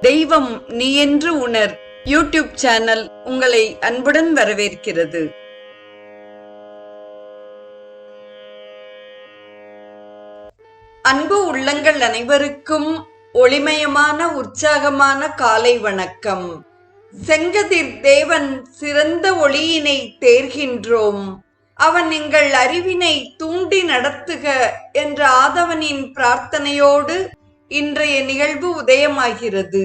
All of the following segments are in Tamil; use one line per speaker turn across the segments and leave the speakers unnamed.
தெய்வம் நீ என்று உணர் யூடியூப் சேனல் உங்களை அன்புடன் வரவேற்கிறது. அன்பு உள்ளங்கள் அனைவருக்கும் ஒளிமயமான உற்சாகமான காலை வணக்கம். செங்கதிர் தேவன் சிறந்த ஒளியினை தேர்கின்றோம், அவன் எங்கள் அறிவினை தூண்டி நடத்துக என்ற ஆதவனின் பிரார்த்தனையோடு இன்றைய நிகழ்வு உதயமாகிறது.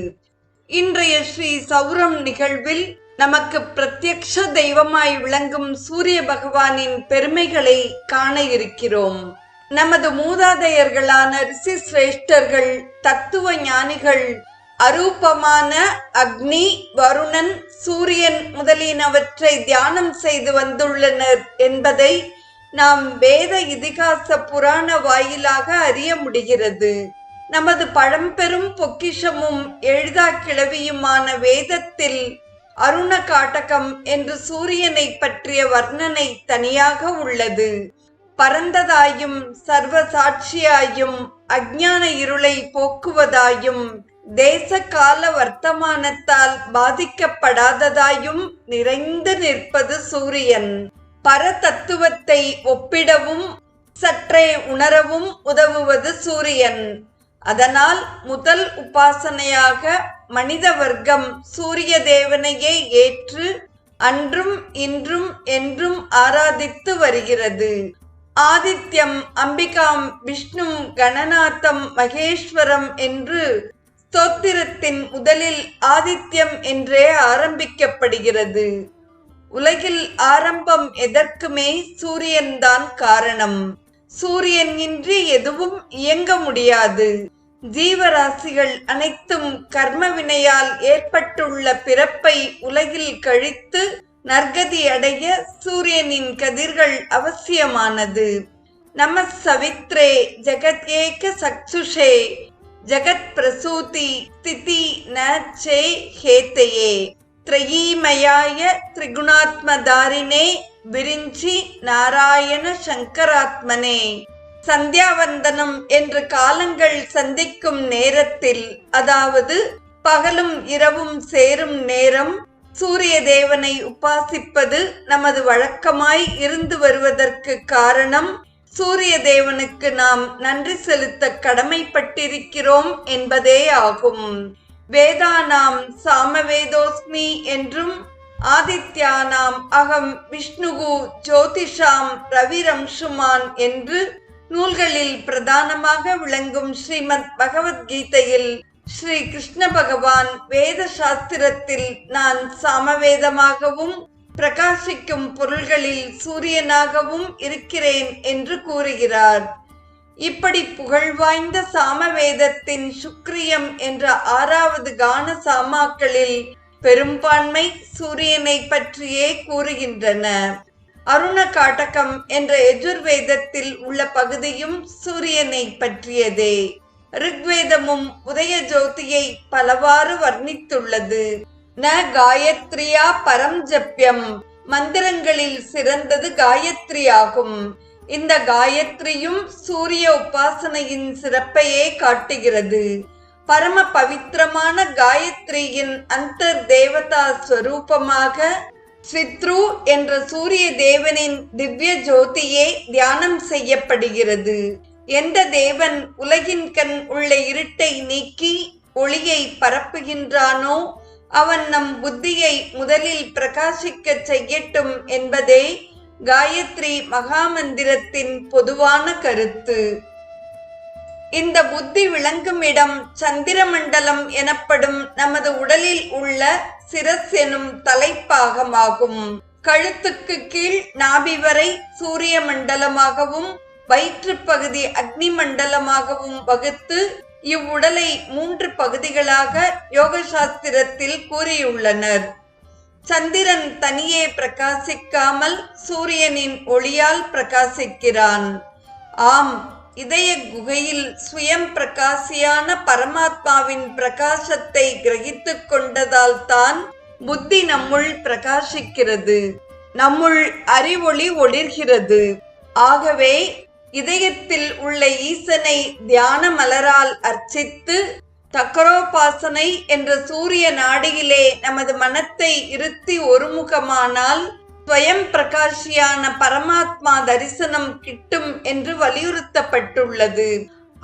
இன்றைய ஸ்ரீ சௌரம் நிகழ்வில் நமக்கு பிரத்யக்ஷ தெய்வமாய் விளங்கும் சூரிய பகவானின் பெருமைகளை காண இருக்கிறோம். நமது மூதாதையர்களான ரிஷி சிரேஷ்டர்கள், தத்துவ ஞானிகள் அரூபமான அக்னி, வருணன், சூரியன் முதலியனவற்றை தியானம் செய்து வந்துள்ளனர் என்பதை நாம் வேத இதிகாச புராண வாயிலாக அறிய முடிகிறது. நமது பழம்பெரும் பொக்கிஷமும் எழுதா கிளவியுமான வேதத்தில் அருண காட்டகம் என்று சூரியனை பற்றிய வர்ணனை தனியாக உள்ளது. பரந்ததாயும் சர்வ சாட்சியாயும் அஞ்ஞான இருளை போக்குவதாயும் தேச கால வர்த்தமானத்தால் பாதிக்கப்படாததாயும் நிறைந்து நிற்பது சூரியன். பரதத்துவத்தை ஒப்பிடவும் சற்றே உணரவும் உதவுவது சூரியன். அதனால் முதல் உபாசனையாக மனித வர்க்கம் சூரிய தேவனையே ஏற்று அன்றும் இன்றும் என்றும் ஆராதித்து வருகிறது. ஆதித்யம், அம்பிகாம், விஷ்ணு, கணநாதம், மகேஸ்வரம் என்று ஸ்தோத்திரத்தின் முதலில் ஆதித்யம் என்றே ஆரம்பிக்கப்படுகிறது. உலகில் ஆரம்பம் எதற்குமே சூரியன்தான் காரணம். சூரியன் இன்றி எதுவும் இயங்க முடியாது. ஜீவராசிகள் அனைத்தும் கர்ம வினையால் ஏற்பட்டுள்ள பிறப்பை உலகில் கழித்து நற்கதி அடைய சூரியனின் கதிர்கள் அவசியமானது. நம சவித்ரே ஜெகத் ஏக சக்ஷுஷே ஜெகத் பிரசூதி ஸ்திதி நே ஹேத்தையே த்ரயீமயாய திரிகுணாத்மதாரினே விரிஞ்சி நாராயண சங்கராத்மனே. சந்தியாவந்தனம் என்று காலங்கள் சந்திக்கும் நேரத்தில், அதாவது பகலும் இரவும் சேரும் நேரம், சூரிய தேவனை உபாசிப்பது நமது வழக்கமாய் இருந்து வருவதற்கு காரணம் சூரிய தேவனுக்கு நாம் நன்றி செலுத்த கடமைப்பட்டிருக்கிறோம் என்பதே ஆகும். வேதானாம் சாமவேதோஸ்மி என்றும் ஆதித்யானாம் அகம் விஷ்ணுகு ஜோதிஷாம் ரவிரம்சுமான் என்று நூல்களில் பிரதானமாக விளங்கும் ஸ்ரீமத் பகவத்கீதையில் ஸ்ரீ கிருஷ்ண பகவான் வேத சாஸ்திரத்தில் நான் சாமவேதமாகவும் பிரகாசிக்கும் பொருள்களில் சூரியனாகவும் இருக்கிறேன் என்று கூறுகிறார். இப்படி புகழ்வாய்ந்த சாமவேதத்தின் சுக்ரியம் என்ற 6வது கான சாமாக்களில் பெரும்பான்மை சூரியனை பற்றியே கூறுகின்றன. அருண காட்டகம் என்ற எஜுர்வேதத்தில் உள்ள பகுதியும் சூரியனை பற்றியதே. ரிக்வேதமும் உதய ஜோதியை பலவாறு வர்ணித்துள்ளது. ந காயத்ரியா பரம் ஜப்யம், மந்திரங்களில் சிறந்தது காயத்ரி ஆகும். இந்த காயத்ரியும் சூரிய உபாசனையின் சிறப்பையே காட்டுகிறது. பரம பவித்திரமான காயத்ரியின் அந்தர் தேவதா ஸ்வரூபமாக ஸ்வித்ரு என்ற சூரிய தேவனின் திவ்ய ஜோதியே தியானம் செய்யப்படுகிறது. எந்த தேவன் உலகின் கண் உள்ள இருட்டை நீக்கி ஒளியை பரப்புகின்றானோ அவன் நம் புத்தியை முதலில் பிரகாசிக்க செய்யட்டும் என்பதே காயத்ரி மகாமந்திரத்தின் பொதுவான கருத்து. இந்த புத்தி விளங்கும் இடம் சந்திரமண்டலம் எனப்படும் நமது உடலில் உள்ள சிரஸ் எனும் தலைப்பாகமாகும். கழுத்துக்கு கீழ் நாபி வரை சூரிய மண்டலமாகவும் வயிற்று பகுதி அக்னி மண்டலமாகவும் வகுத்து இவ்வுடலை 3 பகுதிகளாக யோக சாஸ்திரத்தில் கூறியுள்ளனர். சந்திரன் தனியே பிரகாசிக்காமல் சூரியனின் ஒளியால் பிரகாசிக்கிறான். ஆம், இதய குகையில் சுயம் பிரகாசியான பரமாத்மாவின் பிரகாசத்தை கிரகித்து கொண்டதால் தான் புத்தி நம்முள் பிரகாசிக்கிறது, நம்முள் அறிவொளி ஒளிர்கிறது. ஆகவே இதயத்தில் உள்ள ஈசனை தியான மலரால் அர்ச்சித்து தக்கரோபாசனை என்ற சூரிய நாடியிலே நமது மனத்தை இருத்தி ஒருமுகமானால் ஸ்வயம் பிரகாஷியான பரமாத்மா தரிசனம் கிட்டும் என்று வலியுறுத்தப்பட்டுள்ளது.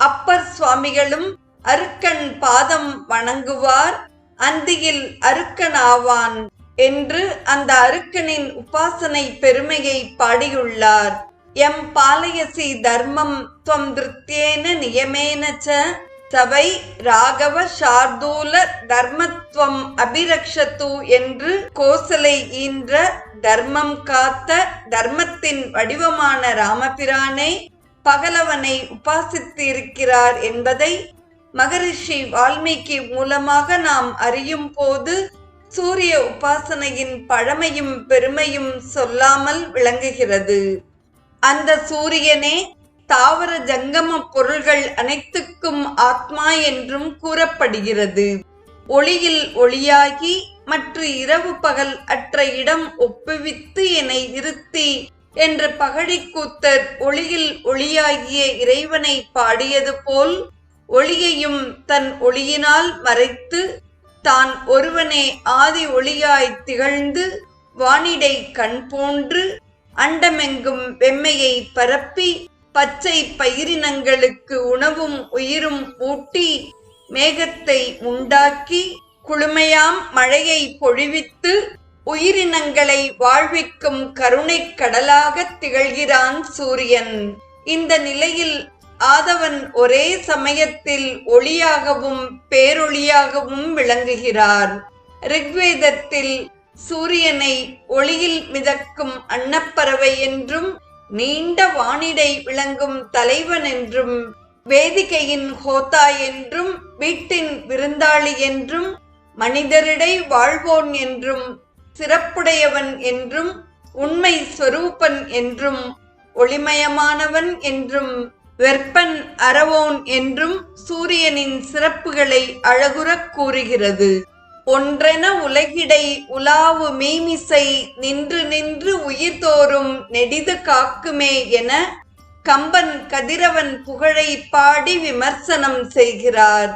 அப்பர் சுவாமிகளும் அருக்கன் பாதம் வணங்குவார், அந்தியில் அருக்கன் ஆவான் என்று அந்த அருக்கனின் உபாசனை பெருமையை பாடியுள்ளார். எம் பாலயசி தர்மம் துவம் திருத்தியேன நியமேன ச சவை ராகவ சார்தூல தர்மத்துவம் அபிரக்ஷத்து என்று கோசலை ஈன்ற தர்மம் காத்த தர்மத்தின் வடிவமான ராமபிரானே பகலவனை உபாசித்து இருக்கிறார் என்பதை மகரிஷி வால்மீகி மூலமாக நாம் அறியும் போது சூரிய உபாசனையின் பழமையும் பெருமையும் சொல்லாமல் விளங்குகிறது. அந்த சூரியனே தாவர ஜங்கம பொருள்கள் அனைத்துக்கும் ஆத்மா என்றும் கூறப்படுகிறது. ஒளியில் ஒளியாகி மற்ற இரவு பகல் அற்ற இடம் ஒப்புவித்து என்னை இருத்தி என்று பகழிக்கூத்தர் ஒளியில் ஒளியாகிய இறைவனை பாடியது போல் ஒளியையும் தன் ஒளியினால் மறைத்து தான் ஒருவனே ஆதி ஒளியாய் திகழ்ந்து வானிடை கண் போன்று அண்டமெங்கும் வெம்மையை பரப்பி பச்சை பயிரினங்களுக்கு உணவும் உயிரும் ஊட்டி மேகத்தை உண்டாக்கி குளுமையாம் மழையை பொழிவித்து உயிரினங்களை வாழ்விக்கும் கருணை கடலாக திகழ்கிறான் சூரியன். இந்த நிலையில் ஆதவன் ஒரே சமயத்தில் ஒளியாகவும் பேரொளியாகவும் விளங்குகிறார். ரிக்வேதத்தில் சூரியனை ஒளியில் மிதக்கும் அன்னப்பறவை என்றும் நீண்ட வானிடை விளங்கும் தலைவன் என்றும் வேதிகையின் ஹோதா என்றும் வீட்டின் விருந்தாளி என்றும் மனிதரிடை வாழ்வோன் என்றும் சிறப்புடையவன் என்றும் உண்மை ஸ்வரூபன் என்றும் ஒளிமயமானவன் என்றும் வெற்பன் அறவோன் என்றும் சூரியனின் சிறப்புகளை அழகுறக் கூறுகிறது. ஒன்றென உலகிடை உலாவு மீமிசை நின்று நின்று உயிர்தோறும் நெடிது காக்குமே என கம்பன் கதிரவன் புகழை பாடி விமர்சனம் செய்கிறார்.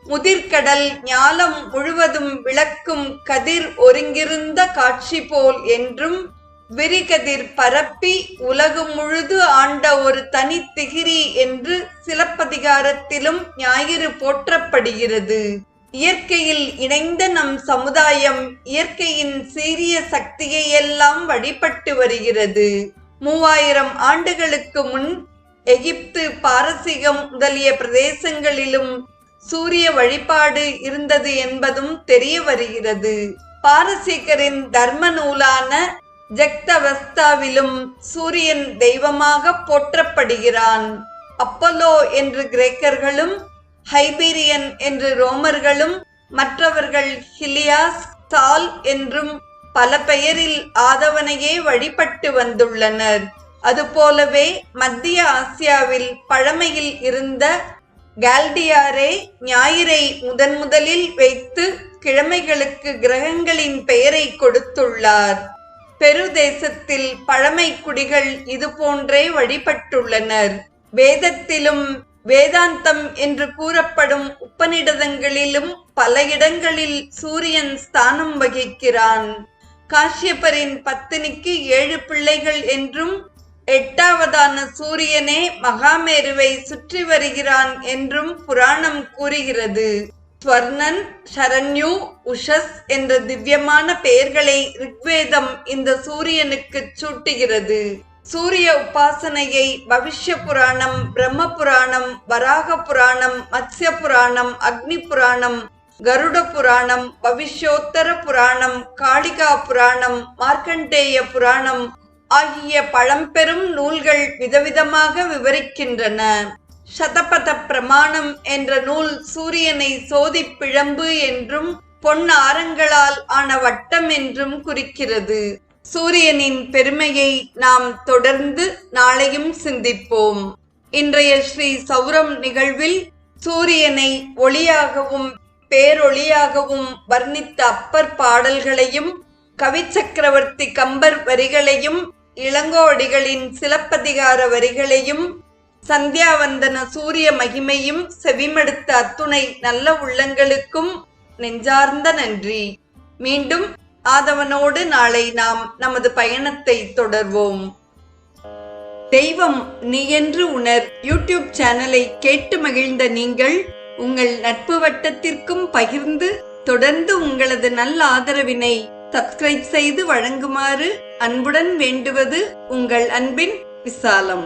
முதிர்கடல் ஞாலம் முழுவதும் விளக்கும் கதிர் ஒருங்கிருந்த காட்சி போல் என்றும் விரிகதிர் பரப்பி உலகு முழுது ஆண்ட ஒரு தனி திகிரி என்று சிலப்பதிகாரத்திலும் ஞாயிறு போற்றப்படுகிறது. இயற்கையில் இணைந்த நம் சமுதாயம் இயற்கையின் சீரிய சக்தியையெல்லாம் வழிபட்டு வருகிறது. 3000 ஆண்டுகளுக்கு முன் எகிப்து, பாரசீகம் முதலிய பிரதேசங்களிலும் சூரிய வழிபாடு இருந்தது என்பதும் தெரிய வருகிறது. பாரசீகரின் தர்ம நூலான ஜக்தவஸ்தாவிலும் சூரியன் தெய்வமாக போற்றப்படுகிறான். அப்போலோ என்று கிரேக்கர்களும் ஹைபீரியன் என்று ரோமர்களும் மற்றவர்கள் ஹிலியாஸ், தால் என்றும் பல பெயரில் ஆதவனையே வழிபட்டு வந்துள்ளனர். அதுபோலவே மத்திய ஆசியாவில் பழமையில் இருந்த கால்டியாரே ஞாயிறை முதலில் வைத்து கிழமைகளுக்கு கிரகங்களின் பெயரை கொடுத்துள்ளார். பெரு தேசத்தில் பழமை குடிகள் இது போன்றே வழிபட்டுள்ளனர். வேதத்திலும் வேதாந்தம் என்று கூறப்படும் உபநிடதங்களிலும் பல இடங்களில் சூரியன் ஸ்தானம் வகிக்கிறான். காஷ்யபரின் பத்தினிக்கு 7 பிள்ளைகள் என்றும் 8வதான சூரியனே மகாமேருவை சுற்றி வருகிறான் என்றும் புராணம் கூறுகிறது. ஸ்வர்ணன், சரண்யு, உஷஸ் என்ற திவ்யமான பெயர்களை ரிக்வேதம் இந்த சூரியனுக்கு சூட்டுகிறது. சூரிய உபாசனையை பவிஷ்ய புராணம், பிரம்ம புராணம், வராக புராணம், மத்ஸ்ய புராணம், அக்னி புராணம், கருட புராணம், பவிஷ்யோத்தர புராணம், காளிகா புராணம், மார்க்கண்டேய புராணம் ஆகிய பழம்பெரும் நூல்கள் விதவிதமாக விவரிக்கின்றன. சதபத பிரமாணம் என்ற நூல் சூரியனை சோதிப்பிழம்பு என்றும் பொன் ஆரங்களால் ஆன வட்டம் என்றும் குறிக்கிறது. சூரியனின் பெருமையை நாம் தொடர்ந்து நாளையும் சிந்திப்போம். இன்றைய ஸ்ரீ சௌரம் நிகழ்வில் சூரியனை ஒளியாகவும் பேரொளியாகவும் வர்ணித்த அப்பர் பாடல்களையும் கவி சக்கரவர்த்தி கம்பர் வரிகளையும் இளங்கோடிகளின் சிலப்பதிகார வரிகளையும் சந்தியாவந்தன சூரிய மகிமையும் செவிமடுத்த அத்துணை நல்ல உள்ளங்களுக்கும் நெஞ்சார்ந்த நன்றி. மீண்டும் ஆதவனோடு நாளை நாம் நமது பயணத்தை தொடர்வோம். தெய்வம் நீ என்று உணர் யூடியூப் சேனலை கேட்டு மகிழ்ந்த நீங்கள் உங்கள் நட்பு வட்டத்திற்கும் பகிர்ந்து தொடர்ந்து உங்களது நல்ல ஆதரவினை சப்ஸ்கிரைப் செய்து வழங்குமாறு அன்புடன் வேண்டுவது உங்கள் அன்பின் விசாலம்.